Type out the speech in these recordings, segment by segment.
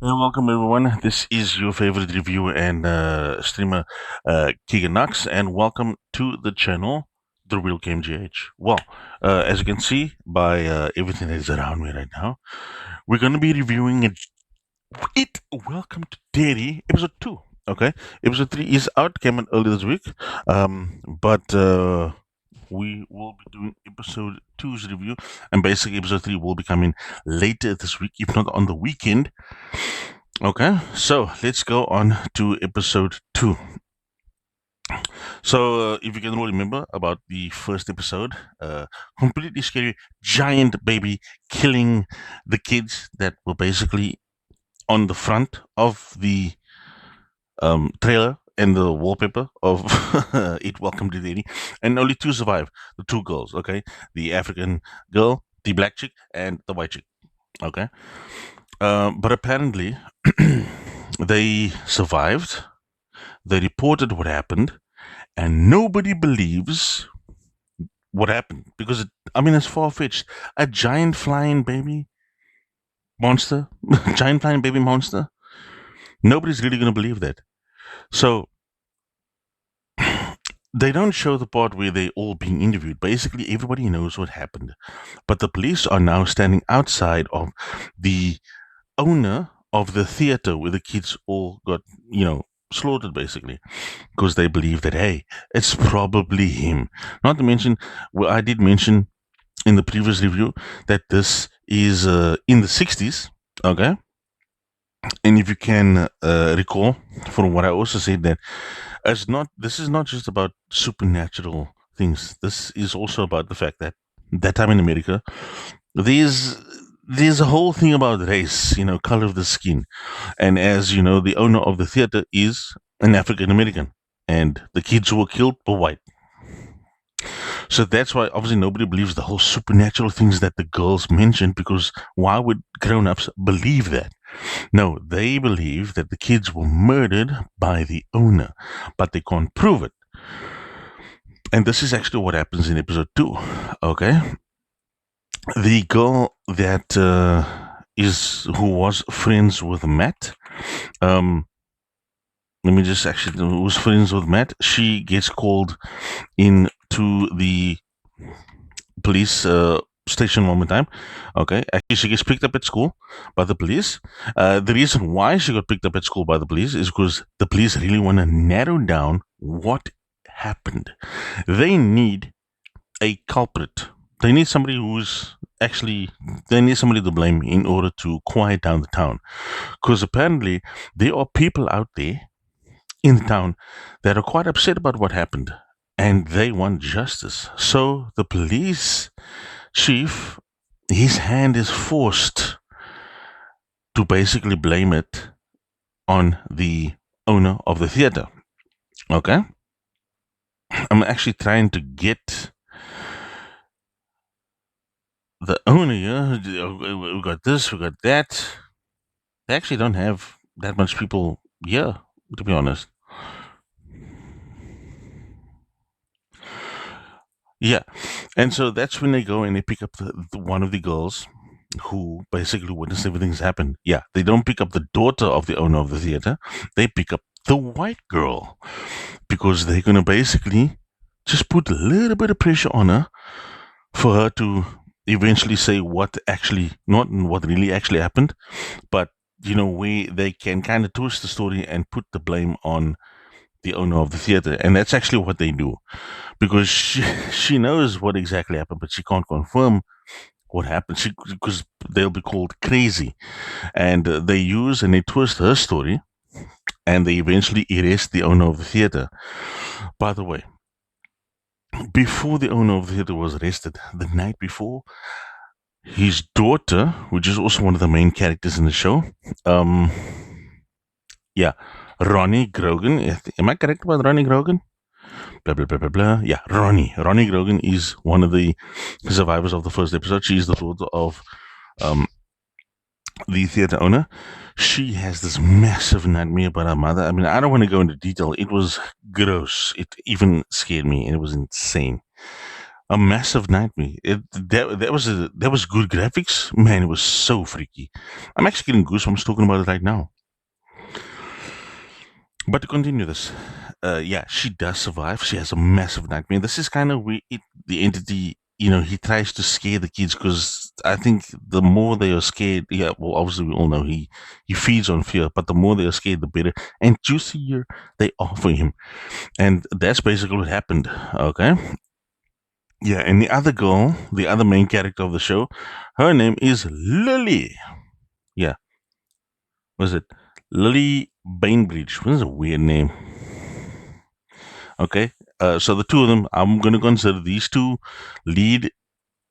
And welcome everyone. This is your favorite reviewer and streamer, Keegan Knox, and welcome to the channel, The Real Game GH. Well, as you can see by everything that is around me right now, we're going to be reviewing it. Welcome to Derry, episode 2. Okay, episode 3 is out, came out earlier this week, but we will be doing episode two's review, and basically episode 3 will be coming later this week, if not on the weekend. Okay, so let's go on to episode 2. So, if you can all remember about the first episode, completely scary giant baby killing the kids that were basically on the front of the trailer and the wallpaper of It Welcome to Derry, and only two survive. The two girls, okay, the African girl, the black chick, and the white chick. Okay, but apparently they survived. They reported what happened, and nobody believes what happened because it's far fetched. A giant flying baby monster, giant flying baby monster. Nobody's really going to believe that. So they don't show the part where they all being interviewed. Basically, everybody knows what happened, but the police are now standing outside of the owner of the theater where the kids all got, slaughtered basically, because they believe that, hey, it's probably him. Not to mention, well, I did mention in the previous review that this is in the 60s, okay? And if you can recall from what I also said, that this is not just about supernatural things. This is also about the fact that that time in America, there's there's a whole thing about race, color of the skin. And as you know, the owner of the theater is an African American, and the kids who were killed were white. So that's why obviously nobody believes the whole supernatural things that the girls mentioned, because why would grown ups believe that? No, they believe that the kids were murdered by the owner, but they can't prove it. And this is actually what happens in episode 2. Okay? The girl that is who was friends with Matt, let me just actually, who was friends with Matt, she gets called into the police station one more time. Okay, actually, she gets picked up at school by the police. The reason why she got picked up at school by the police is because the police really want to narrow down what happened. They need a culprit. They need somebody they need somebody to blame in order to quiet down the town. Because apparently there are people out there in the town that are quite upset about what happened, and they want justice. So the police chief, his hand is forced to basically blame it on the owner of the theater. Okay? I'm actually trying to get the owner here. We got this, we got that. They actually don't have that much people here, to be honest. Yeah. And so that's when they go and they pick up one of the girls who basically witnessed everything's happened. Yeah, they don't pick up the daughter of the owner of the theater. They pick up the white girl, because they're going to basically just put a little bit of pressure on her for her to eventually say what actually, not what really actually happened, but, where they can kind of twist the story and put the blame on the owner of the theater. And that's actually what they do, because she knows what exactly happened, but she can't confirm what happened, because they'll be called crazy. And they use and they twist her story, and they eventually arrest the owner of the theater. By the way, before the owner of the theater was arrested, the night before, his daughter, which is also one of the main characters in the show, um, yeah, Ronnie Grogan. Am I correct about Ronnie Grogan? Blah blah blah blah blah. Yeah, Ronnie Grogan is one of the survivors of the first episode. She's the daughter of um, the theater owner. She has this massive nightmare about her mother. I mean, I don't want to go into detail. It was gross. It even scared me, and it was insane. A massive nightmare. That was good graphics. Man, it was so freaky. I'm actually getting goosebumps talking about it right now. But to continue this, yeah, she does survive. She has a massive nightmare. This is kind of where the entity, he tries to scare the kids because I think the more they are scared, yeah, well, obviously we all know he feeds on fear, but the more they are scared, the better and juicier they are for him. And that's basically what happened. Okay. Yeah, and the other girl, the other main character of the show, her name is Lily. Yeah, was it Lily Bainbridge? What is a weird name? Okay, so the two of them, I'm going to consider these two lead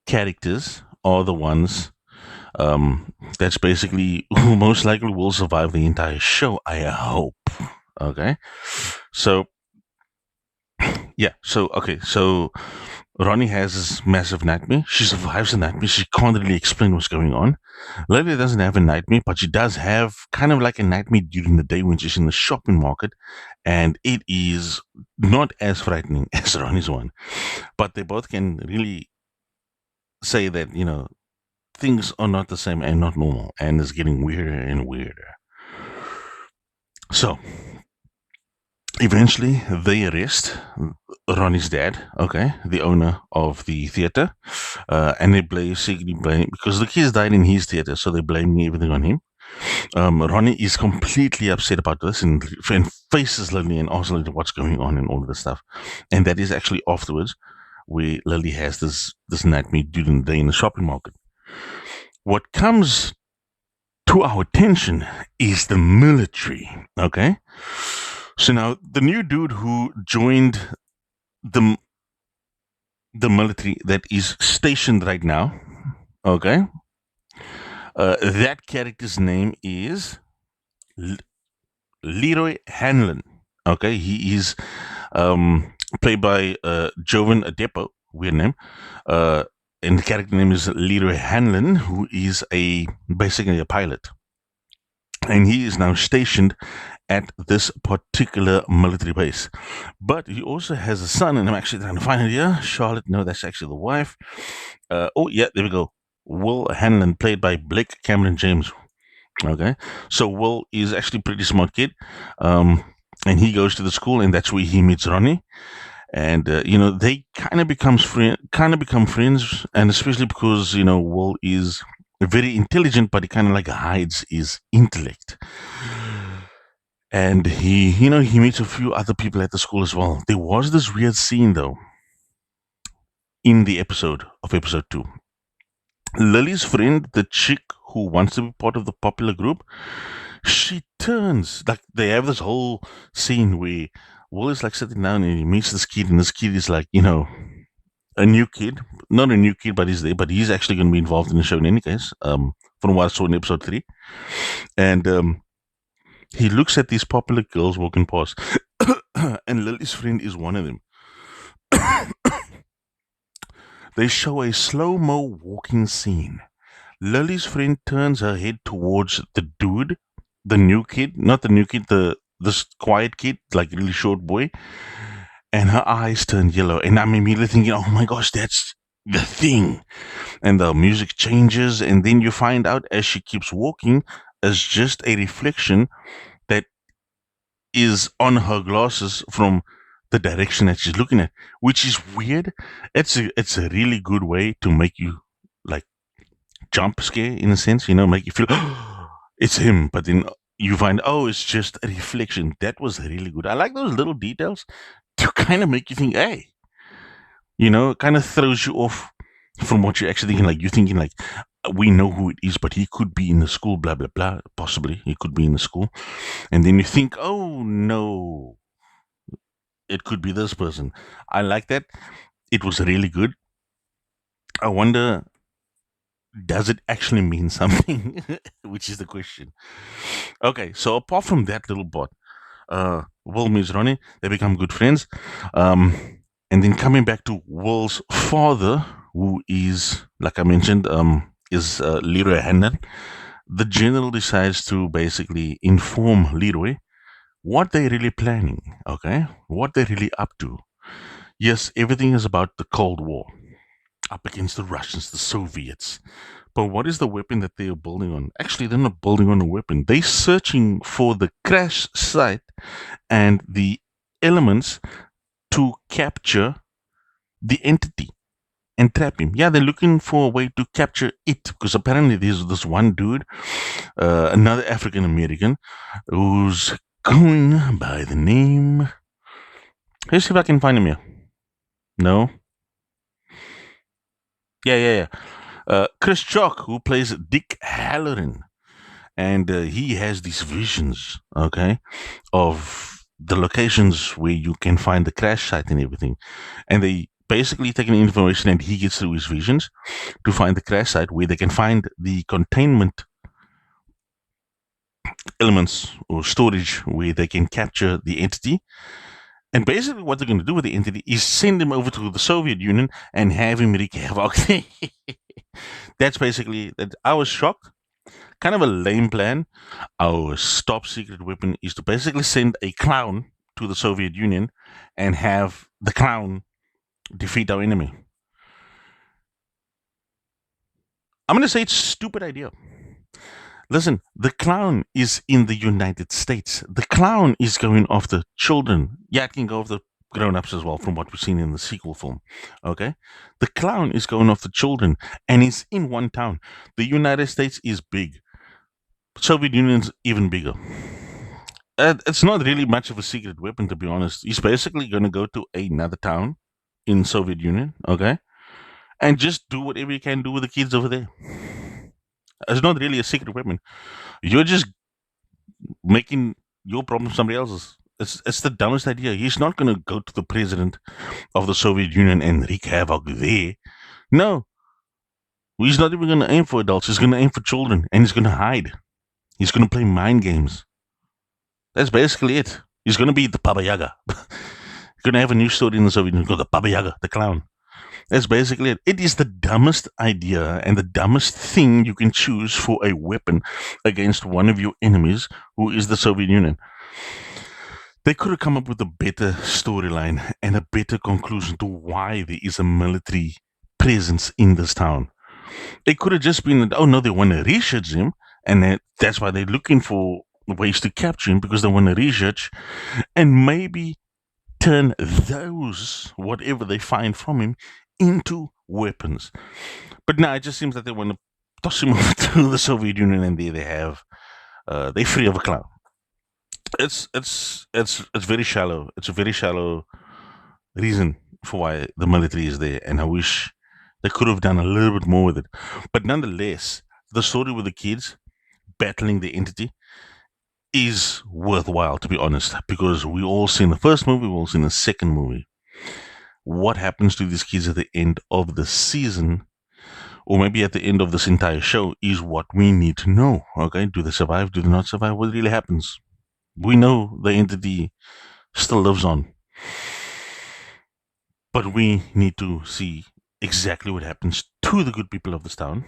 characters are the ones that's basically who most likely will survive the entire show. I hope. Okay, so yeah, so okay, so Ronnie has this massive nightmare. She survives the nightmare. She can't really explain what's going on. Lily doesn't have a nightmare, but she does have kind of like a nightmare during the day when she's in the shopping market, and it is not as frightening as Ronnie's one. But they both can really say that things are not the same and not normal, and it's getting weirder and weirder. So eventually, they arrest Ronnie's dad, okay, the owner of the theater, and they basically blame because the kids died in his theater, so they're blaming everything on him. Ronnie is completely upset about this and faces Lily and asks Lily what's going on and all of this stuff. And that is actually afterwards where Lily has this nightmare during the day in the shopping market. What comes to our attention is the military. Okay, so now the new dude who joined the the military that is stationed right now. Okay, that character's name is Leroy Hanlon. Okay, he is played by Jovan Adepo, weird name. Uh, and the character name is Leroy Hanlon, who is basically a pilot. And he is now stationed at this particular military base. But he also has a son, and I'm actually trying to find it here. Charlotte, no, that's actually the wife. Oh, yeah, there we go. Will Hanlon, played by Blake Cameron James. Okay, so Will is actually a pretty smart kid, and he goes to the school, and that's where he meets Ronnie, and they kind of become friends, and especially because Will is very intelligent, but he kind of like hides his intellect, and he meets a few other people at the school as well. There was this weird scene though in the episode 2. Lily's friend, the chick who wants to be part of the popular group, she turns like they have this whole scene where Will is like sitting down and he meets this kid, and this kid is like, a new kid, not a new kid, but he's there, but he's actually going to be involved in the show in any case. From what I saw in episode 3, and he looks at these popular girls walking past, and Lily's friend is one of them. They show a slow mo walking scene. Lily's friend turns her head towards the dude, the new kid, not the new kid, this quiet kid, like really short boy, and her eyes turn yellow. And I'm immediately thinking, oh my gosh, that's the thing. And the music changes, and then you find out as she keeps walking, as just a reflection that is on her glasses from the direction that she's looking at, which is weird. It's a really good way to make you like jump scare in a sense, make you feel it's him, but then you find it's just a reflection. That was really good. I like those little details to kind of make you think, hey, it kind of throws you off from what you're actually thinking. Like you're thinking like we know who it is, but he could be in the school, blah blah blah. Possibly he could be in the school, and then you think, oh no, it could be this person. I like that. It was really good. I wonder, does it actually mean something? Which is the question. Okay, so apart from that little bot, Will meets Ronnie. They become good friends. And then coming back to Will's father, who is, like I mentioned, is Leroy Hannon. The general decides to basically inform Leroy what they're really planning, okay? What they're really up to. Yes, everything is about the Cold War. up against the Russians, the Soviets. But what is the weapon that they are building on? Actually, they're not building on a weapon. They're searching for the crash site and the elements to capture the entity and trap him. Yeah, they're looking for a way to capture it because apparently there's this one dude, another African American, who's going by the name. Let's see if I can find him here. No? Yeah. Chris Chalk, who plays Dick Halloran. And he has these visions, okay, of the locations where you can find the crash site and everything. And they basically take information and he gets through his visions to find the crash site where they can find the containment elements or storage where they can capture the entity. And basically, what they're going to do with the entity is send him over to the Soviet Union and have him wreak havoc. That's basically that. I was shocked. Kind of a lame plan. Our top secret weapon is to basically send a clown to the Soviet Union and have the clown defeat our enemy. I'm going to say it's a stupid idea. Listen, the clown is in the United States. The clown is going after children. Yeah, it can go after grown-ups as well, from what we've seen in the sequel film. Okay? The clown is going after children, and he's in one town. The United States is big. Soviet Union's even bigger. It's not really much of a secret weapon, to be honest. He's basically going to go to another town in Soviet Union, okay, and just do whatever you can do with the kids over there. It's not really a secret weapon. You're just making your problem somebody else's. It's the dumbest idea. He's not going to go to the president of the Soviet Union and wreak havoc there. No. He's not even going to aim for adults. He's going to aim for children, and he's going to hide. He's going to play mind games. That's basically it. He's going to be the Baba Yaga. He's going to have a new story in the Soviet Union called the Baba Yaga, the clown. That's basically it. It is the dumbest idea and the dumbest thing you can choose for a weapon against one of your enemies, who is the Soviet Union. They could have come up with a better storyline and a better conclusion to why there is a military presence in this town. It could have just been, oh no, they want to research him, and that's why they're looking for ways to capture him, because they want to research and maybe turn those, whatever they find from him, into weapons. But now it just seems that they want to toss him over to the Soviet Union, and there they have, they're free of a clown. It's very shallow. It's a very shallow reason for why the military is there, and I wish they could have done a little bit more with it. But nonetheless, the story with the kids battling the entity is worthwhile, to be honest, because we all seen the first movie, we all seen the second movie. What happens to these kids at the end of the season, or maybe at the end of this entire show, is what we need to know. Okay, do they survive? Do they not survive? What really happens? We know the entity still lives on, but we need to see exactly what happens to the good people of this town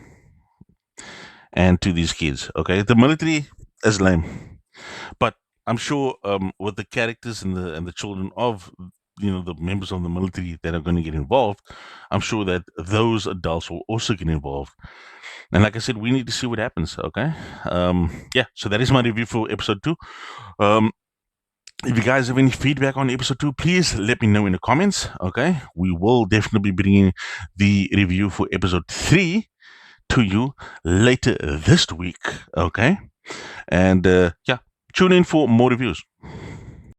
and to these kids. Okay, the military is lame, but I'm sure with the characters and the children of the members of the military that are going to get involved, I'm sure that those adults will also get involved. And like I said, we need to see what happens. Okay, yeah. So that is my review for episode 2. If you guys have any feedback on episode 2, please let me know in the comments. Okay, we will definitely be bringing the review for episode 3 to you later this week. Okay, and yeah, tune in for more reviews.